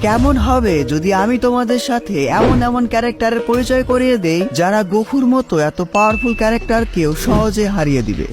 কেমন হবে যদি আমি তোমাদের সাথে এমন এমন ক্যারেক্টারের পরিচয় করিয়ে দেই যারা গোকুর মতো এত পাওয়ারফুল ক্যারেক্টারকেও সহজে হারিয়ে দিবে।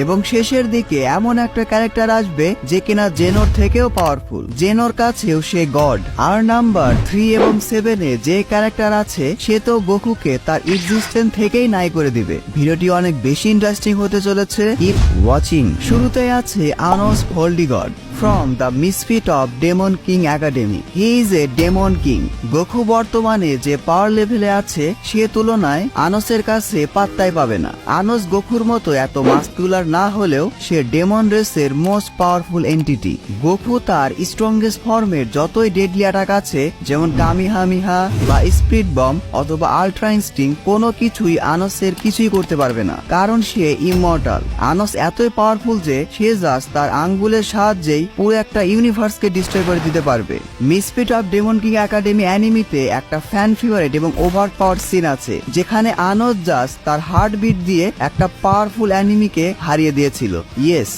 এবং শেষের দিকে এমন একটা ক্যারেক্টার আসবে যে কিনা জেনোর থেকেও পাওয়ারফুল, জেনোর কাছেও সে গড। আর নাম্বার 3 এবং 7-এ যে ক্যারেক্টার আছে সে তো গোকুকে তার এক্সিস্টেন্স থেকেই নাই করে দিবে। ভিডিওটি অনেক বেশি ইন্টারেস্টিং হতে চলেছে, কিপ ওয়াচিং। শুরুতেই আছে আনোস ভোল্ডিগড from the misfit of Demon King Academy. He is a Demon King. Goku বর্তমানে যে পাওয়ার লেভেলে আছে সে তুলনায় আনোসের কাছে পাত্তাই পাবে না। আনোস গোকুর মতো এত মাস্কুলার না হলেও সে ডেমন রেসের মোস্ট পাওয়ারফুল এন্টিটি। গোকু তার স্ট্রংগেস্ট ফর্মের যতই ডেডলি অ্যাটাক আছে যেমন কামিহামিহা বা স্পিড বম অথবা আল্ট্রা ইনস্টিং, কোনো কিছুই আনোসের কিছুই করতে পারবে না, কারণ সে ইমমর্টাল। আনোস এতই পাওয়ারফুল যে সে জাস্ট তার আঙ্গুলের সাহায্যেই পুরো একটা ইউনিভার্সকে ডিস্ট্রয় করে দিতে পারবে। Misfit of Demon King Academy অ্যানিমিতে একটা ফ্যান ফেভারিট এবং ওভার পাওয়ার সিন আছে যেখানে আনোস জাস্ট তার হার্টবিট দিয়ে একটা পাওয়ারফুল অ্যানিমিকে হারিয়ে দিয়েছিল। ইয়েস,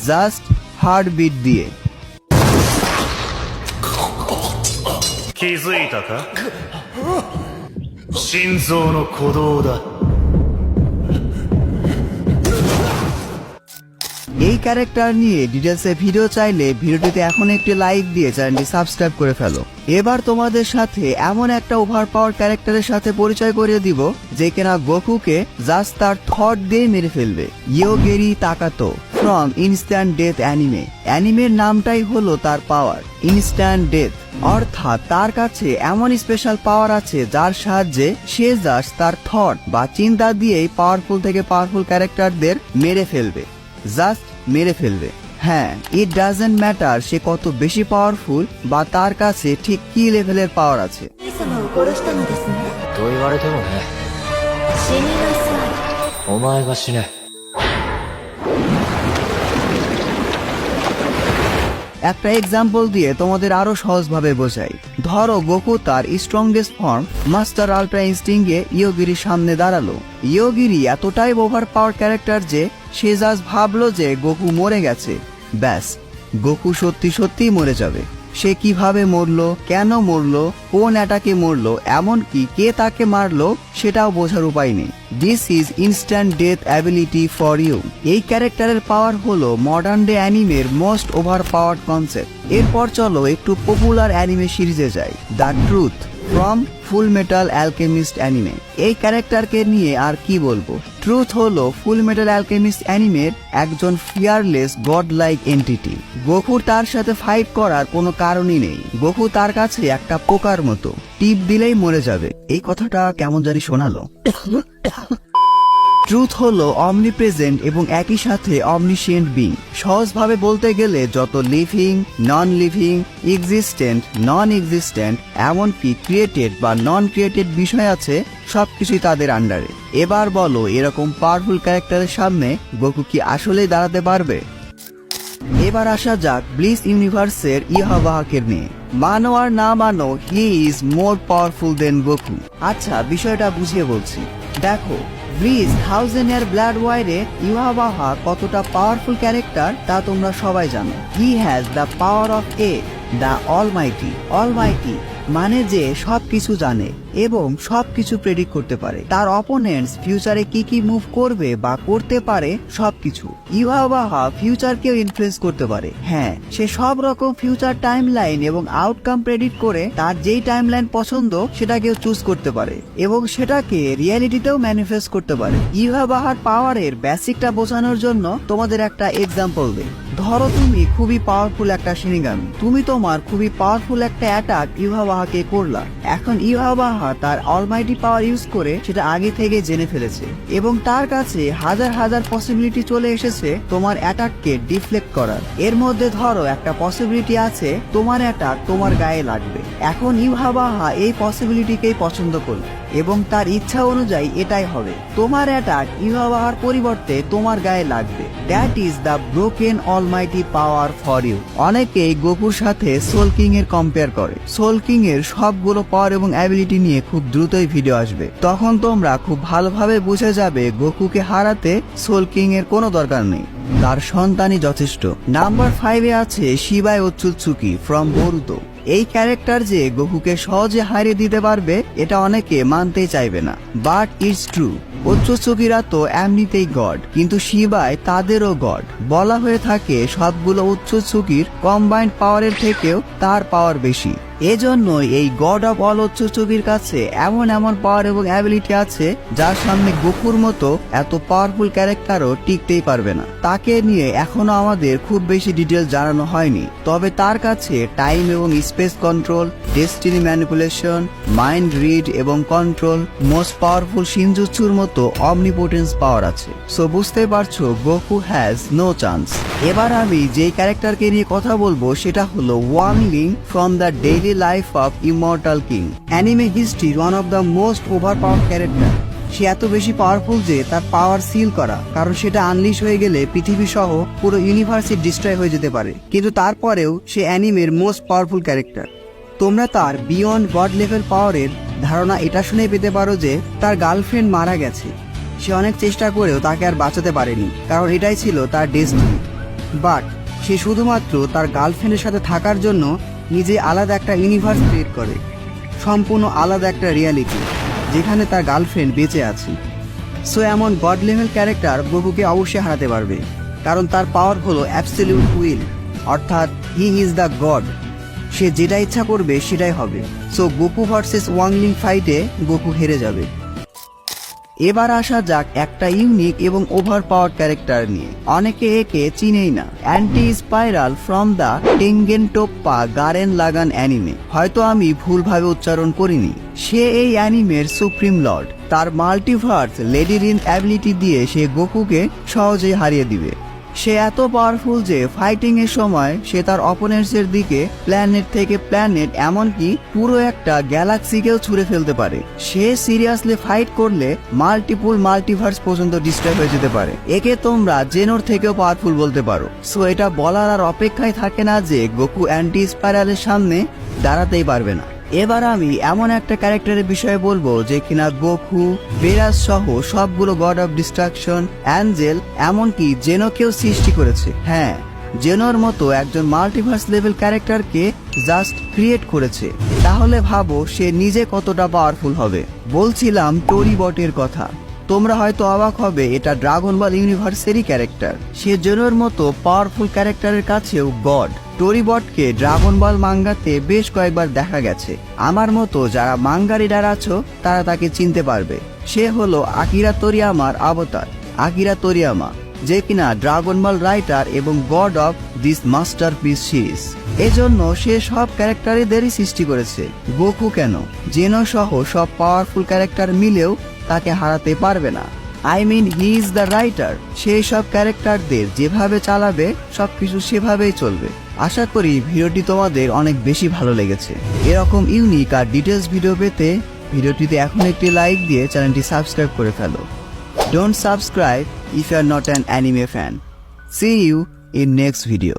জাস্ট হার্টবিট দিয়ে। 気づいたか？心臓の鼓動だ。এই ক্যারেক্টার নিয়ে ডিটেলসে ভিডিও চাইলে ভিডিওটিতে এখন একটি লাইক দিয়ে চ্যানেলটি সাবস্ক্রাইব করে ফেলো। এবার তোমাদের সাথে এমন একটা ওভার পাওয়ার ক্যারেক্টারের সাথে পরিচয় করিয়ে দিব যে কিনা গোকুকে জাস্ট তার থট দিয়ে মেরে ফেলবে। ইয়োগেরি তাকাতো ফ্রম ইনস্ট্যান্ট ডেথ অ্যানিমে। অ্যানিমের নামটাই হলো তার পাওয়ার, ইনস্ট্যান্ট ডেথ। অর্থাৎ তার কাছে এমন স্পেশাল পাওয়ার আছে যার সাহায্যে সে জাস্ট তার থট বা চিন্তা দিয়েই পাওয়ারফুল থেকে পাওয়ারফুল ক্যারেক্টারদের মেরে ফেলবে, জাস্ট মেরে ফেলবে। হ্যাঁ, ইট ডাজন্ট ম্যাটার সে কত বেশি পাওয়ারফুল বা তার কাছে ঠিক কি লেভেলের পাওয়ার আছে। と言われてもね。死になさい。お前が死ね。 একটা এক্সাম্পল দিয়ে তোমাদের আরো সহজভাবে বোঝাই। ধরো গোকু তার strongest form master ultra instinct এ ইয়োগিরির সামনে দাঁড়ালো। ইয়োগিরি এতটাই ওভার পাওয়ার ক্যারেক্টার যে সে জাস্ট ভাবলো যে গোকু মরে গেছে। ব্যাস, গোকু সত্যি সত্যিই মরে যাবে। সে কিভাবে মরলো, কেন মরলো, কোন অ্যাটাকে মরলো, এমনকি কে তাকে মারলো সেটাও বোঝার উপায় নেই। This is instant death ability for you. এই ক্যারেক্টারের পাওয়ার হলো মডার্ন ডে অ্যানিমের মোস্ট ওভার পাওয়ার কনসেপ্ট। এরপর চলো একটু পপুলার অ্যানিমে সিরিজে যাই, the truth from Full Metal Alchemist anime. এই ক্যারেক্টারকে নিয়ে আর কি বলবো। ট্রুথ হলো ফুল মেটাল অ্যালকেমিস্ট অ্যানিমের একজন ফিয়ারলেস গড লাইক এন্টিটি। গোকুর তার সাথে ফাইট করার কোনো কারণই নেই। গোকু তার কাছে একটা পোকার মতো, টিপ দিলেই মরে যাবে। এই কথাটা কেমন জানি শোনালো। ট্রুথ হলো অমনিপ্রেজেন্ট এবং একই সাথে অমনিশিয়েন্ট বিং। সহজভাবে বলতে গেলে যত লিভিং, নন লিভিং, এক্সিস্টেন্ট, নন এক্সিস্টেন্ট, এমনকি ক্রিয়েটেড বা নন ক্রিয়েটেড বিষয় আছে সবকিছুই তাদের আন্ডারে। এবার বলো এরকম পাওয়ারফুল ক্যারেক্টারের সামনে গোকু কি আসলেই দাঁড়াতে পারবে? এবার আসা যাক ব্লিস ইউনিভার্সের ইহাবাহাকের নিয়ে। মানো আর না মানো, he is more powerful than Goku. আচ্ছা, বিষয়টা বুঝিয়ে বলছি। দেখো, ব্লিস 1000 ইয়ার ব্লাড ওয়ারে ইহাবাহা কতটা পাওয়ারফুল ক্যারেক্টার তা তোমরা সবাই জানো। He has the power of A, the Almighty. Almighty মানে যে সবকিছু জানে এবং সবকিছু প্রেডিক্ট করতে পারে। তার অপোনেন্টস ফিউচারে কি কি মুভ করবে বা করতে পারে সবকিছু। ইউহাওয়াহা ফিউচারকেও ইনফ্লুয়েন্স করতে পারে। হ্যাঁ, সে সব রকম ফিউচার টাইমলাইন এবং আউটকাম প্রেডিক্ট করে তার যেই টাইমলাইন পছন্দ সেটাকেও চুজ করতে পারে এবং সেটাকে রিয়েলিটিতেও ম্যানিফেস্ট করতে পারে। ইউহাওয়াহার পাওয়ারের বেসিকটা বোঝানোর জন্য তোমাদের একটা এক্সাম্পল দেই। ধরো তুমি খুবই পাওয়ারফুল একটা শিনিগামি, তুমি তোমার খুবই পাওয়ারফুল একটা অ্যাটাক ইউহাওয়াহাকে করলা। এখন ইউহাওয়াহা তার অলমাইটি পাওয়ার ইউজ করে সেটা আগে থেকে জেনে ফেলেছে এবং তার কাছে হাজার হাজার পসিবিলিটি চলে এসেছে তোমার অ্যাটাককে ডিফ্লেক্ট করার। এর মধ্যে ধরো একটা পসিবিলিটি আছে তোমার অ্যাটাক তোমার গায়ে লাগবে। এখন ইউহাওয়াহা এই পসিবিলিটিকেই পছন্দ করবে এবং তার ইচ্ছা অনুযায়ী এটাই হবে। তোমার অ্যাটাক ইউহাওয়াহার পরিবর্তে তোমার গায়ে লাগবে। That is the broken almighty power for you. অনেকেই গোকুর সাথে সোল কিং এর কম্পেয়ার করে। সোল কিং এর সবগুলো পাওয়ার এবং অ্যাবিলিটি নিয়ে খুব দ্রুতই ভিডিও আসবে, তখন তোমরা খুব ভালোভাবে বুঝে যাবে গোকুকে হারাতে সোল কিং এর কোনো দরকার নেই, তার সন্তানই যথেষ্ট। নাম্বার 5-এ আছে শিবাই ওৎসুৎসুকি ফ্রম বোরুতো। এই ক্যারেক্টার যে গোকুকে সহজে হারিয়ে দিতে পারবে এটা অনেকে মানতেই চাইবে না, বাট ইটস ট্রু। ওৎসুৎসুকিরা তো এমনিতেই গড, কিন্তু শিবাই তাদেরও গড। বলা হয়ে থাকে সবগুলো ওৎসুৎসুকির কম্বাইন্ড পাওয়ারের থেকেও তার পাওয়ার বেশি। এজন্যই এই গড অফ অল ওৎসুৎসুকির কাছে এমন এমন পাওয়ার এবং অ্যাবিলিটি আছে যার সামনে গোকুর মতো এত পাওয়ারফুল ক্যারেক্টারও টিকতেই পারবে না। তাকে নিয়ে এখনো আমাদের খুব বেশি ডিটেল জানানো হয়নি, তবে তার কাছে টাইম এবং space control, destiny manipulation, mind read এবং কন্ট্রোল, মোস্ট পাওয়ারফুল শিনজুৎসুর মতো অমনিপোটেন্স পাওয়ার আছে। সো বুঝতে পারছো গোকু হ্যাজ নো চান্স। এবার আমি যেই ক্যারেক্টারকে নিয়ে কথা বলবো সেটা হলো Wang Ling from the Daily Life of Immortal King. Anime হিস্ট্রির one of the most over power character. সে এত বেশি পাওয়ারফুল যে তার পাওয়ার সিল করা, কারণ সেটা আনলিশ হয়ে গেলে পৃথিবী সহ পুরো ইউনিভার্সই ডিস্ট্রয় হয়ে যেতে পারে। কিন্তু তারপরেও সে অ্যানিমের মোস্ট পাওয়ারফুল ক্যারেক্টার। তোমরা তার বিয়ন্ড গড লেভেল পাওয়ারের ধারণা এটা শুনে পেতে পারো যে তার গার্লফ্রেন্ড মারা গেছে। সে অনেক চেষ্টা করেও তাকে আর বাঁচাতে পারেনি, কারণ এটাই ছিল তার ডেস্টিনি। বাট সে শুধুমাত্র তার গার্লফ্রেন্ডের সাথে থাকার জন্য নিজে আলাদা একটা ইউনিভার্স ক্রিয়েট করে, সম্পূর্ণ আলাদা একটা রিয়ালিটি যেখানে তার গার্লফ্রেন্ড বেঁচে আছে। সো এমন গড লেভেল ক্যারেক্টার গোকুকে অবশ্যই হারাতে পারবে, কারণ তার পাওয়ার হলো অ্যাবসলিউট উইল, অর্থাৎ হি ইজ দ্য গড। সে যেটা ইচ্ছা করবে সেটাই হবে। So Goku versus Wang Ling ফাইটে গোকু হেরে যাবে। এবার আসা যাক একটা ইউনিক এবং ওভার পাওয়ার ক্যারেক্টার নিয়ে। অনেকে একে চিনেই না। Anti spiral from the Tengen Toppa গারেন লাগান অ্যানিমে। হয়তো আমি ভুলভাবে উচ্চারণ করিনি। সে এই অ্যানিমের সুপ্রিম লর্ড। তার মাল্টিভার্স লেডি রিন অ্যাবিলিটি দিয়ে সে গোকুকে সহজেই হারিয়ে দিবে। সে এত পাওয়ারফুল যে ফাইটিং এর সময় সে তার অপোনেন্টস এর দিকে প্ল্যানেট থেকে প্ল্যানেট, এমনকি পুরো একটা গ্যালাক্সিকেও ছুঁড়ে ফেলতে পারে। সে সিরিয়াসলি ফাইট করলে মাল্টিভার্স পর্যন্ত ডিস্ট্রয় হয়ে যেতে পারে। একে তোমরা জেনোর থেকেও পাওয়ারফুল বলতে পারো। সো এটা বলার আর অপেক্ষায় থাকে না যে গোকু অ্যান্টি স্পাইরালের সামনে দাঁড়াতেই পারবে না। এবার আমি এমন একটা ক্যারেক্টারের বিষয়ে বলবো যে কিনা গোকু, বেরাস সহ সবগুলো গড অফ ডিস্ট্রাকশন, অ্যাঞ্জেল, এমনকি জেনোকেও সৃষ্টি করেছে। হ্যাঁ, জেনোর মতো একজন মাল্টিভার্স লেভেল ক্যারেক্টারকে জাস্ট ক্রিয়েট করেছে। তাহলে ভাবো সে নিজে কতটা পাওয়ারফুল হবে। বলছিলাম টোরিবটের কথা। তোমরা হয়তো অবাক হবে, এটা ড্রাগন বল ইউনিভার্সেরই ক্যারেক্টার। সে জেনোর মতো পাওয়ারফুল ক্যারেক্টারের কাছেও গড। টোরিবটকে ড্রাগন বল মাঙ্গাতে বেশ কয়েকবার দেখা গেছে। আমার মতো যারা মাঙ্গা রিডার আছো তারা তাকে চিনতে পারবে। সে হলো আকিরা তোরিয়ামার অবতার, আকিরা তোরিয়ামা, যে কিনা ড্রাগন বল রাইটার এবং god of this masterpiece series. এজন্য সে সব ক্যারেক্টারদেরই সৃষ্টি করেছে। গোকু কেন, জেনো সহ সব পাওয়ারফুল ক্যারেক্টার মিলেও তাকে হারাতে পারবে না। I mean he is the writer. সেই সব ক্যারেক্টারদের যেভাবে চালাবে সবকিছু সেভাবেই চলবে। আশা করি ভিডিওটি তোমাদের অনেক বেশি ভালো লেগেছে। এরকম ইউনিক আর ডিটেলস ভিডিও পেতে ভিডিওটিতে এখন একটি লাইক দিয়ে চ্যানেলটি সাবস্ক্রাইব করে ফেলো। Don't subscribe if you are not an anime fan. See you in next video.